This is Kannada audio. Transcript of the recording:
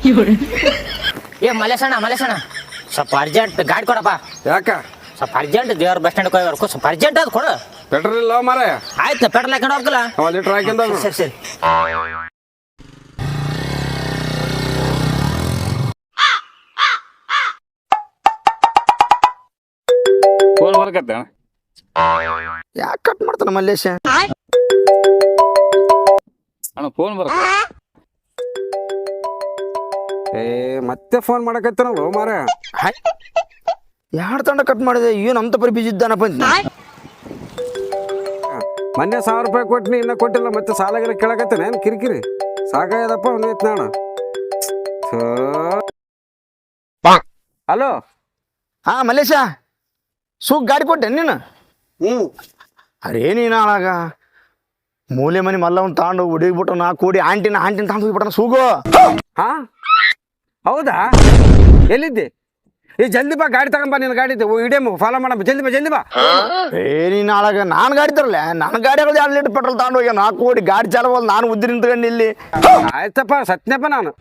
ಏ ಮಲೇಶಣ್ಣ ಸ್ವಲ್ಪ ಅರ್ಜೆಂಟ್ ಗಾಡಿ ಕೊಡಪ್ಪ. ಯಾಕ ಸ್ವಲ್ಪ ಅರ್ಜೆಂಟ್ ದೇವ್ರ ಬಸ್ ಸ್ಟ್ಯಾಂಡ್ ಹೋಗ್ಬೇಕು, ಸ್ವಲ್ಪ ಅರ್ಜೆಂಟ್ ಅದು ಕೊಡು. ಪೆಟ್ರೋಲ್ ಇಲ್ಲ ಮಾರಾಯ. ಆಯ್ತು, ಪೆಟ್ರೋಲ್ ಹಾಕೊಂಡು ಹೋಗಲ್ಲ. 1 ಲೀಟರ್ ಹಾಕಿಂದ ಸರಿ. ಫೋನ್ ಬರಕತ್ತ ಯಾಕೆ ಕಟ್ ಮಾಡ್ತಾನ ಮಲ್ಲೇಶ? ಅಣ್ಣ ಫೋನ್ ಬರ. ಮತ್ತೆ ಫೋನ್ ಮಾಡಕತ್ತಾನಲ್ಲ ಮಾರಾಯ. ಯಾರು ತಂಡ ಕಟ್ ಮಾಡಿದೆ? ಏನು ಅಂತ ಪರಿ ಬಿಜಿ ಇದ್ದಾನಪ್ಪ ಅಂತ. ಮೊನ್ನೆ 1000 ರೂಪಾಯಿ ಕೊಟ್ಟಿನಿ, ಇನ್ನ ಕೊಟ್ಟಿಲ್ಲ. ಮತ್ತೆ ಸಾಲಾಗೆಲ್ಲ ಕೇಳಕತ್ತೇನೆ. ಏನು ಕಿರಿಕಿರಿ ಸಾಕಾಗ್ಯದಪ್ಪ. ಅವನೈತ್ ನಾಣ. ಹಲೋ. ಹಾ ಮಲ್ಲೇಶ, ಸೂಕ್ ಗಾಡಿ ಕೊಟ್ಟೆ ನೀನು? ಅರೇ ನೀನು ಹಾಳಾಗ ಮೂಲೆ ಮನೆ ಮಲ್ಲವನ್ ತಗೊಂಡು ಹುಡುಗಿಬಿಟ್ಟು 4 ಕೋಟಿ ಆಂಟಿನ ತಗೊಂಡು ಹೋಗ್ಬಿಟ್ಟನ ಸೂಗು. ಹಾ ಹೌದಾ? ಎಲ್ಲಿದ್ದೆ? ಈ ಜಲ್ದಿ ಬಾ, ಗಾಡಿ ತಗೊಂಬ. ನಿನ್ನ ಗಾಡಿ ಇಡೇಮು ಫಾಲೋ ಮಾಡಮ್ಮ. ಜಲ್ದಿ ಬಾ. ಏ ನೀನು ಹಾಳಾಗ ನಾನು ಗಾಡಿ ತರಲ್ಲ. ನನ್ನ ಗಾಡಿಗಳು 2 ಲೀಟರ್ ಪೆಟ್ರೋಲ್ ತಗೊಂಡು ಹೋಗ್ಯ 4 ಕೋಟಿ ಗಾಡಿ ಚಾಲವಲ್ಲ. ನಾನು ಉದ್ರಿ ನಿಂತ್ಕೊಂಡು ಇಲ್ಲಿ. ಆಯ್ತಪ್ಪ, ಸತ್ನಪ್ಪ ನಾನು.